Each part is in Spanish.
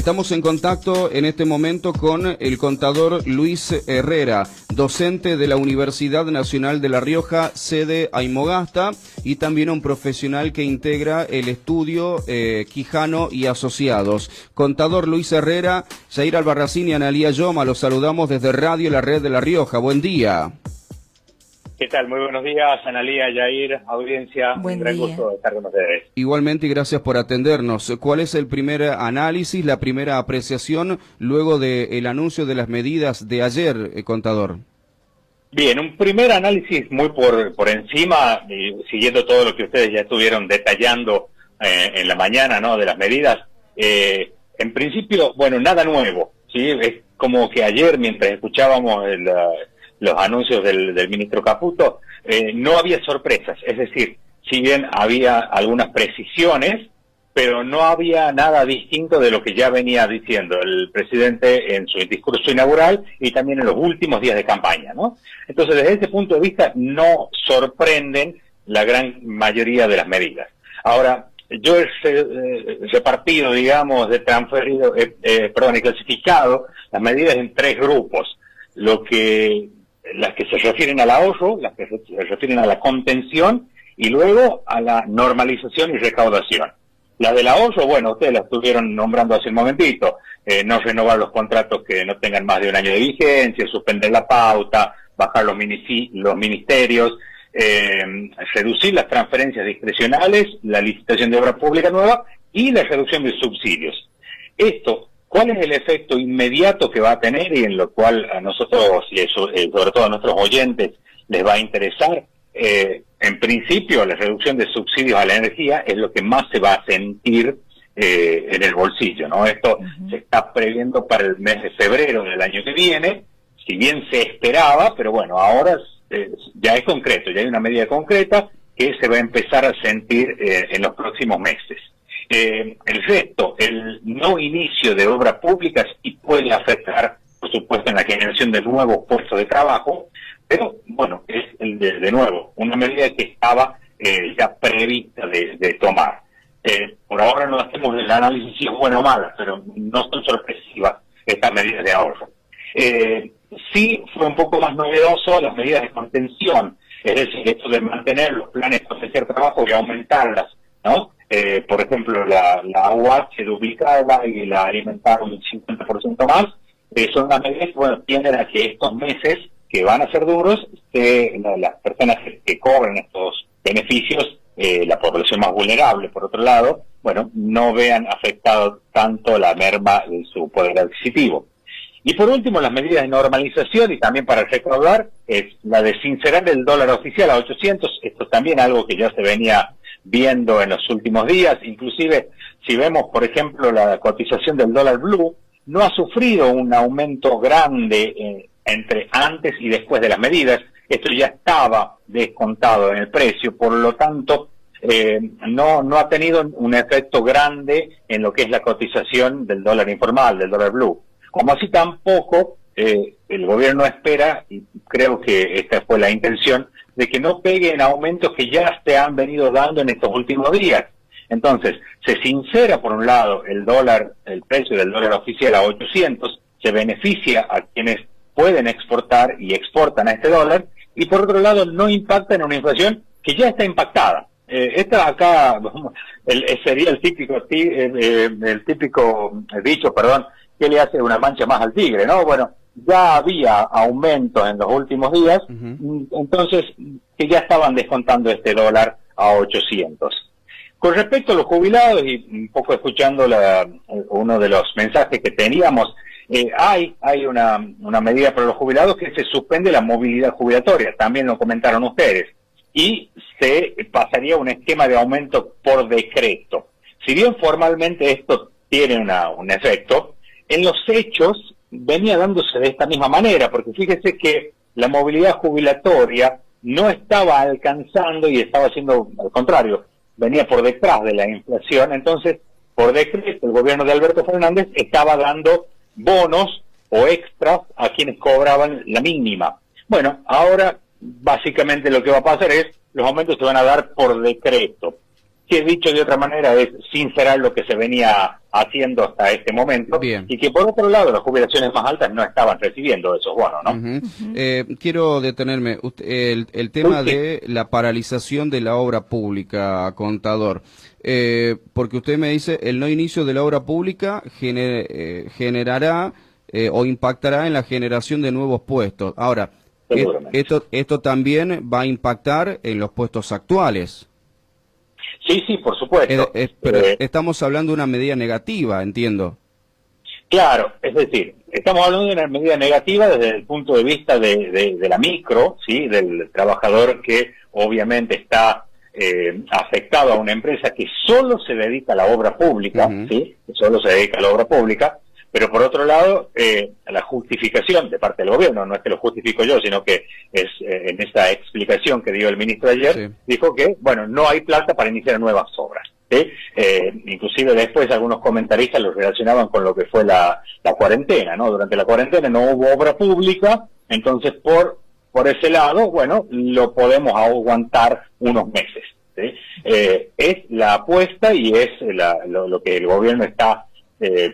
Estamos en contacto en este momento con el contador Luis Herrera, docente de la Universidad Nacional de La Rioja, sede Aymogasta, y también un profesional que integra el estudio Quijano y Asociados. Contador Luis Herrera, Yair Albarracín y Analía Yoma, los saludamos desde Radio La Red de La Rioja. Buen día. ¿Qué tal? Muy buenos días, Analía, Yair, audiencia. Buen un gran día. gusto estar con ustedes. Igualmente, y gracias por atendernos. ¿Cuál es el primer análisis, la primera apreciación luego del anuncio de las medidas de ayer, contador? Bien, un primer análisis muy por encima, siguiendo todo lo que ustedes ya estuvieron detallando en la mañana, ¿no?, de las medidas. En principio, bueno, nada nuevo, ¿sí? Es como que ayer, mientras escuchábamos los anuncios del ministro Caputo, no había sorpresas, es decir, si bien había algunas precisiones, pero no había nada distinto de lo que ya venía diciendo el presidente en su discurso inaugural y también en los últimos días de campaña, ¿no? Entonces, desde ese punto de vista, no sorprenden la gran mayoría de las medidas. Ahora, yo he repartido, digamos, he clasificado las medidas en tres grupos. Las que se refieren al ahorro, las que se refieren a la contención y luego a la normalización y recaudación. Las del ahorro, bueno, ustedes las estuvieron nombrando hace un momentito, no renovar los contratos que no tengan más de un año de vigencia, suspender la pauta, bajar los ministerios, reducir las transferencias discrecionales, la licitación de obra pública nueva y la reducción de subsidios. Esto, ¿cuál es el efecto inmediato que va a tener y en lo cual a nosotros, y sobre todo a nuestros oyentes, les va a interesar? En principio, la reducción de subsidios a la energía es lo que más se va a sentir en el bolsillo, ¿no? Esto se está previendo para el mes de febrero del año que viene, si bien se esperaba, pero bueno, ahora ya es concreto, ya hay una medida concreta que se va a empezar a sentir en los próximos meses. El resto, el no inicio de obras públicas, y puede afectar, por supuesto, en la generación de nuevos puestos de trabajo, pero bueno, es de nuevo una medida que estaba ya prevista de tomar. Por ahora no hacemos el análisis si es buena o mala, pero no son sorpresivas estas medidas de ahorro. Sí fue un poco más novedoso las medidas de contención, es decir, esto de mantener los planes para ofrecer trabajo y aumentarlas, ¿no? Por ejemplo, la AUH duplicarla y la alimentar un 50% más, son las medidas que, bueno, tienden a que estos meses que van a ser duros, las personas que cobran estos beneficios, la población más vulnerable, por otro lado, bueno, no vean afectado tanto la merma de su poder adquisitivo. Y por último, las medidas de normalización y también para recaudar, es la de sincerar el dólar oficial a 800, esto también algo que ya se venía viendo en los últimos días. Inclusive, si vemos, por ejemplo, la cotización del dólar blue, no ha sufrido un aumento grande entre antes y después de las medidas. Esto ya estaba descontado en el precio, por lo tanto, no ha tenido un efecto grande en lo que es la cotización del dólar informal, del dólar blue. Como así tampoco el gobierno espera, y creo que esta fue la intención, de que no pegue en aumentos que ya se han venido dando en estos últimos días. Entonces, se sincera por un lado el precio del dólar oficial a 800, se beneficia a quienes pueden exportar y exportan a este dólar, y por otro lado no impacta en una inflación que ya está impactada. Esta acá sería el típico dicho, que le hace una mancha más al tigre, ¿no? Bueno, ya había aumentos en los últimos días, entonces que ya estaban descontando este dólar a 800. Con respecto a los jubilados, y un poco escuchando uno de los mensajes que teníamos, hay una medida para los jubilados que se suspende la movilidad jubilatoria, también lo comentaron ustedes, y se pasaría a un esquema de aumento por decreto. Si bien formalmente esto tiene un efecto, en los hechos venía dándose de esta misma manera, porque fíjese que la movilidad jubilatoria no estaba alcanzando y estaba haciendo al contrario, venía por detrás de la inflación. Entonces, por decreto, el gobierno de Alberto Fernández estaba dando bonos o extras a quienes cobraban la mínima. Bueno, ahora básicamente lo que va a pasar es, los aumentos se van a dar por decreto, que dicho de otra manera es sincerar lo que se venía haciendo hasta este momento. Bien. Y que por otro lado las jubilaciones más altas no estaban recibiendo esos bonos, ¿no? Quiero detenerme, el tema de la paralización de la obra pública, contador, porque usted me dice el no inicio de la obra pública generará o impactará en la generación de nuevos puestos. Ahora, esto también va a impactar en los puestos actuales. Sí, sí, por supuesto. Pero estamos hablando de una medida negativa, entiendo. Claro, es decir, estamos hablando de una medida negativa desde el punto de vista de la micro, ¿sí? Del trabajador que obviamente está afectado a una empresa que solo se dedica a la obra pública, ¿sí? Que solo se dedica a la obra pública, pero por otro lado, la justificación de parte del gobierno, no es que lo justifico yo, sino que es en esta explicación que dio el ministro ayer, dijo que, bueno, no hay plata para iniciar nuevas obras. ¿Sí? Inclusive después algunos comentaristas lo relacionaban con lo que fue la cuarentena, ¿no? Durante la cuarentena no hubo obra pública, entonces por ese lado, bueno, lo podemos aguantar unos meses, ¿sí? Es la apuesta y es lo que el gobierno está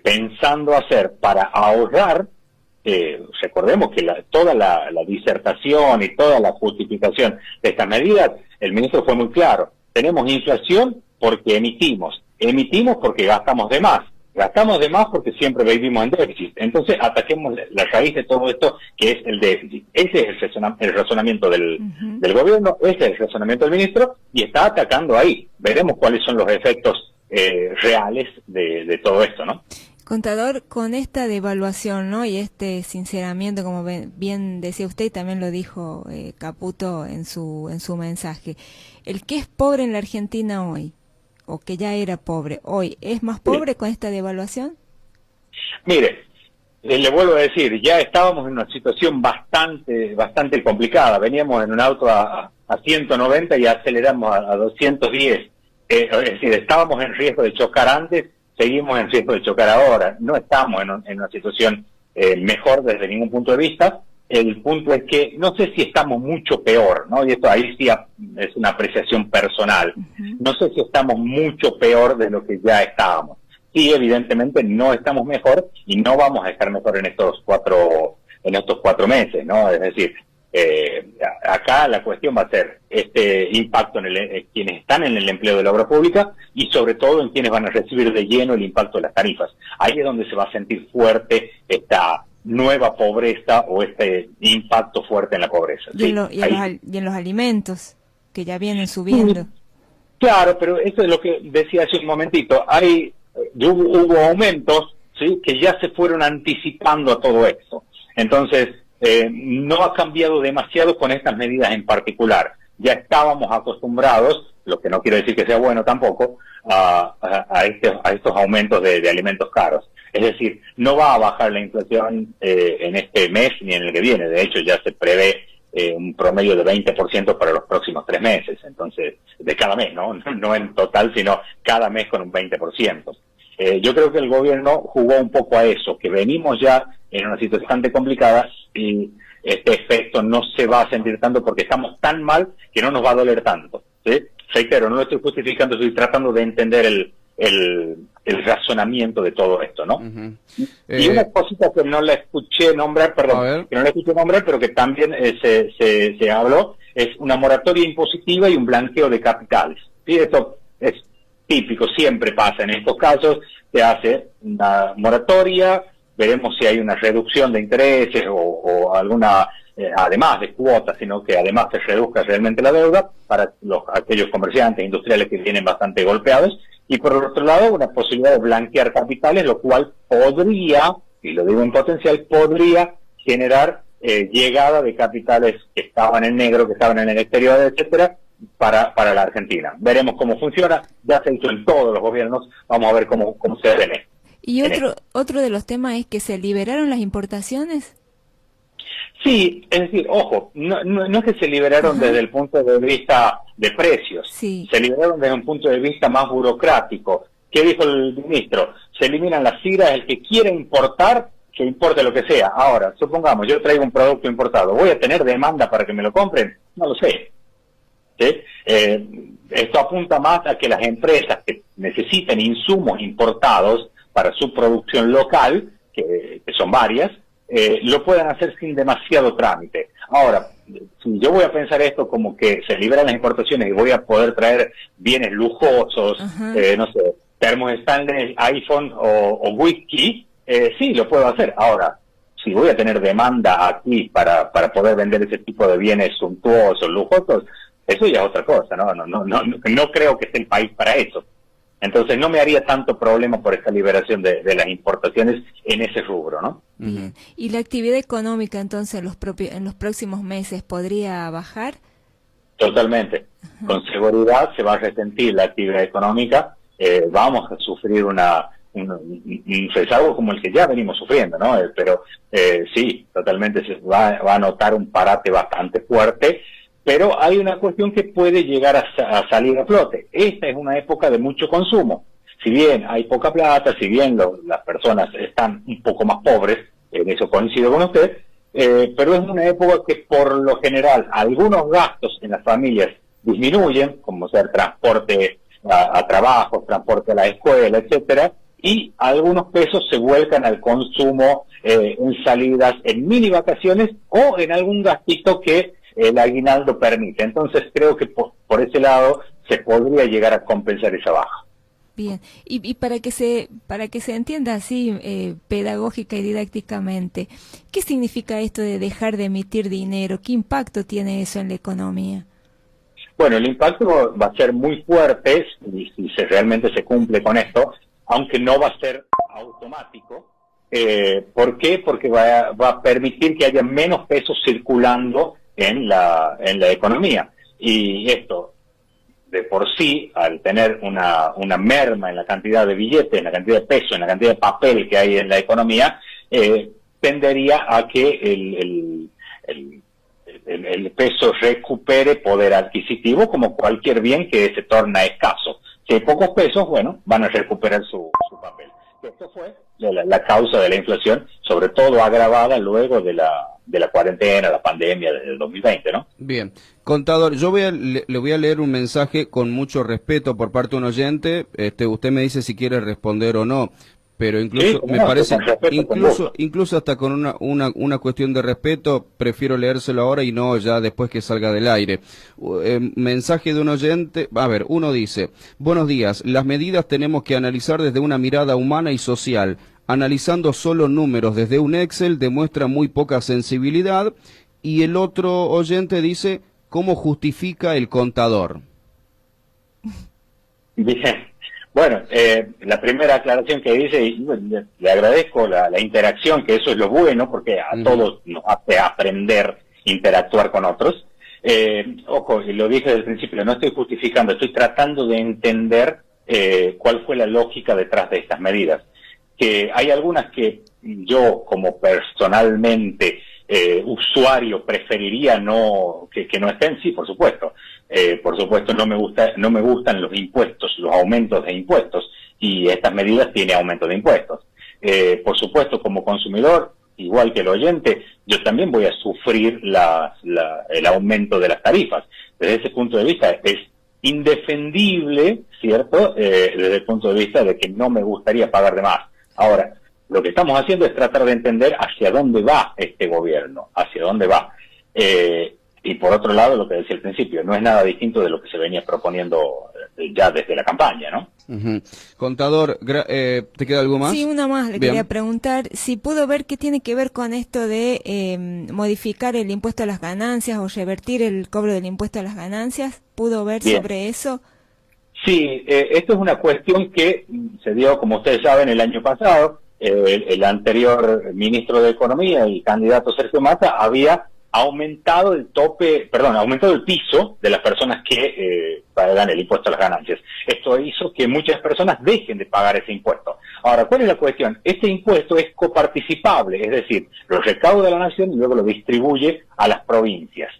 pensando hacer para ahorrar. Recordemos que toda la disertación y toda la justificación de estas medidas, el ministro fue muy claro: tenemos inflación porque emitimos porque gastamos de más porque siempre vivimos en déficit. Entonces ataquemos la raíz de todo esto, que es el déficit. Ese es el razonamiento del gobierno, ese es el razonamiento del ministro, y está atacando ahí. Veremos cuáles son los efectos reales de todo esto, ¿no? Contador, con esta devaluación, ¿no? Y este sinceramiento, como bien decía usted, y también lo dijo Caputo en su mensaje, el que es pobre en la Argentina hoy, o que ya era pobre hoy, ¿es más pobre con esta devaluación? Mire, le vuelvo a decir, ya estábamos en una situación bastante complicada. Veníamos en un auto a 190 y aceleramos a 210. Es decir, estábamos en riesgo de chocar antes, seguimos en riesgo de chocar ahora. No estamos en una situación mejor desde ningún punto de vista. El punto es que no sé si estamos mucho peor, ¿no? Y esto ahí sí es una apreciación personal. No sé si estamos mucho peor de lo que ya estábamos. Sí, evidentemente no estamos mejor y no vamos a estar mejor en estos cuatro meses, ¿no? Es decir, acá la cuestión va a ser este impacto en quienes están en el empleo de la obra pública y sobre todo en quienes van a recibir de lleno el impacto de las tarifas. Ahí es donde se va a sentir fuerte esta nueva pobreza o este impacto fuerte en la pobreza. Y en los alimentos, que ya vienen subiendo. Claro, pero eso es lo que decía hace un momentito. Hubo aumentos, ¿sí?, que ya se fueron anticipando a todo esto. Entonces, no ha cambiado demasiado con estas medidas en particular. Ya estábamos acostumbrados, lo que no quiere decir que sea bueno tampoco, a estos aumentos de alimentos caros. Es decir, no va a bajar la inflación en este mes ni en el que viene. De hecho, ya se prevé un promedio de 20% para los próximos 3 meses. Entonces, de cada mes, ¿no? No en total, sino cada mes con un 20%. Yo creo que el gobierno jugó un poco a eso, que venimos ya en una situación bastante complicada y este efecto no se va a sentir tanto porque estamos tan mal que no nos va a doler tanto, ¿sí? Reitero, no lo estoy justificando, estoy tratando de entender el razonamiento de todo esto, ¿no? Y una cosita que no la escuché nombrar, pero que también se habló, es una moratoria impositiva y un blanqueo de capitales. ¿Sí? Esto es típico, siempre pasa en estos casos, se hace una moratoria, veremos si hay una reducción de intereses o alguna, además de cuotas, sino que además se reduzca realmente la deuda para aquellos comerciantes industriales que vienen bastante golpeados, y por otro lado una posibilidad de blanquear capitales, lo cual podría, y lo digo en potencial, podría generar llegada de capitales que estaban en negro, que estaban en el exterior, etcétera, para la Argentina. Veremos cómo funciona, ya se hizo en todos los gobiernos, vamos a ver cómo se ve. Y otro de los temas es que se liberaron las importaciones. Sí, es decir, ojo, no es que se liberaron desde el punto de vista de precios, se liberaron desde un punto de vista más burocrático. ¿Qué dijo el ministro? Se eliminan las siglas, el que quiera importar, que importe lo que sea. Ahora, supongamos, yo traigo un producto importado, ¿voy a tener demanda para que me lo compren? No lo sé. ¿Sí? Esto apunta más a que las empresas que necesiten insumos importados para su producción local, que son varias, lo puedan hacer sin demasiado trámite. Ahora, si yo voy a pensar esto como que se liberan las importaciones y voy a poder traer bienes lujosos, no sé, termos Stanley, iPhone o whisky, sí, lo puedo hacer. Ahora, si voy a tener demanda aquí para poder vender ese tipo de bienes suntuosos, lujosos, eso ya es otra cosa, no creo que esté el país para eso. Entonces no me haría tanto problema por esta liberación de las importaciones en ese rubro, ¿no? Bien. ¿Y la actividad económica entonces en los próximos meses podría bajar? Totalmente. Con seguridad se va a resentir la actividad económica, vamos a sufrir un rezago como el que ya venimos sufriendo, ¿no? Pero sí, totalmente se va a notar un parate bastante fuerte. Pero hay una cuestión que puede llegar a salir a flote. Esta es una época de mucho consumo. Si bien hay poca plata, si bien las personas están un poco más pobres, en eso coincido con usted, pero es una época que por lo general algunos gastos en las familias disminuyen, como ser transporte a trabajo, transporte a la escuela, etcétera, y algunos pesos se vuelcan al consumo en salidas, en mini vacaciones o en algún gastito que el aguinaldo permite. Entonces creo que por ese lado se podría llegar a compensar esa baja. Bien, y para que se entienda así pedagógica y didácticamente, ¿qué significa esto de dejar de emitir dinero? ¿Qué impacto tiene eso en la economía? Bueno, el impacto va a ser muy fuerte si realmente se cumple con esto, aunque no va a ser automático. ¿Por qué? Porque va a permitir que haya menos pesos circulando en la economía. Y esto, de por sí, al tener una merma en la cantidad de billetes, en la cantidad de peso, en la cantidad de papel que hay en la economía, tendería a que el peso recupere poder adquisitivo como cualquier bien que se torna escaso. Si hay pocos pesos, bueno, van a recuperar su papel. Esto fue la causa de la inflación, sobre todo agravada luego de la cuarentena, la pandemia del 2020, ¿no? Bien. Contador, yo le voy a leer un mensaje con mucho respeto por parte de un oyente. Usted me dice si quiere responder o no, pero incluso sí, me parece, incluso hasta con una cuestión de respeto, prefiero leérselo ahora y no ya después que salga del aire. Mensaje de un oyente, a ver, uno dice: buenos días, las medidas tenemos que analizar desde una mirada humana y social. Analizando solo números desde un Excel demuestra muy poca sensibilidad. Y el otro oyente dice: ¿cómo justifica el contador? Bien. Bueno, la primera aclaración que dice, y le agradezco la interacción, que eso es lo bueno, porque a todos nos hace aprender, interactuar con otros. Ojo, lo dije desde el principio, no estoy justificando, estoy tratando de entender cuál fue la lógica detrás de estas medidas. Que hay algunas que yo, como personalmente usuario, preferiría que no estén, sí, por supuesto. Por supuesto, no me gustan los impuestos, los aumentos de impuestos, y estas medidas tienen aumento de impuestos. Por supuesto, como consumidor, igual que el oyente, yo también voy a sufrir el aumento de las tarifas. Desde ese punto de vista es indefendible, ¿cierto? Desde el punto de vista de que no me gustaría pagar de más. Ahora, lo que estamos haciendo es tratar de entender hacia dónde va este gobierno, hacia dónde va. Y por otro lado, lo que decía al principio, no es nada distinto de lo que se venía proponiendo ya desde la campaña, ¿no? Contador, ¿te queda algo más? Sí, una más. Le quería preguntar si pudo ver qué tiene que ver con esto de modificar el impuesto a las ganancias o revertir el cobro del impuesto a las ganancias. ¿Pudo ver sobre eso? Sí, esto es una cuestión que se dio, como ustedes saben, el año pasado. El anterior ministro de Economía, el candidato Sergio Massa, había aumentado el piso de las personas que pagan el impuesto a las ganancias. Esto hizo que muchas personas dejen de pagar ese impuesto. Ahora, ¿cuál es la cuestión? Este impuesto es coparticipable, es decir, lo recauda la nación y luego lo distribuye a las provincias.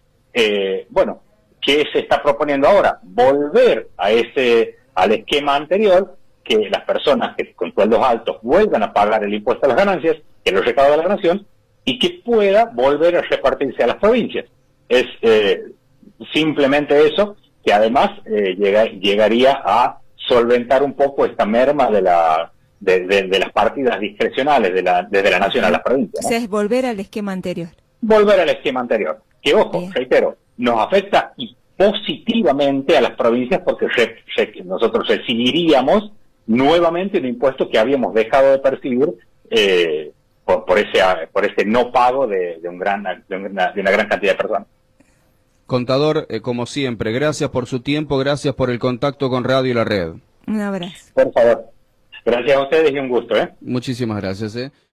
Bueno, ¿qué se está proponiendo ahora? Volver al esquema anterior, que las personas que con sueldos altos vuelvan a pagar el impuesto a las ganancias, que lo recauda la nación, y que pueda volver a repartirse a las provincias. Es simplemente eso, que además llegaría a solventar un poco esta merma de de las partidas discrecionales desde la nación a las provincias, O ¿no? sea, es volver al esquema anterior. Volver al esquema anterior. Que, ojo, Bien. reitero, nos afecta y positivamente a las provincias porque nosotros recibiríamos nuevamente un impuesto que habíamos dejado de percibir por ese no pago de una gran cantidad de personas. Contador, como siempre, gracias por su tiempo, gracias por el contacto con Radio La Red. Un abrazo. Por favor. Gracias a ustedes y un gusto, ¿eh? Muchísimas gracias.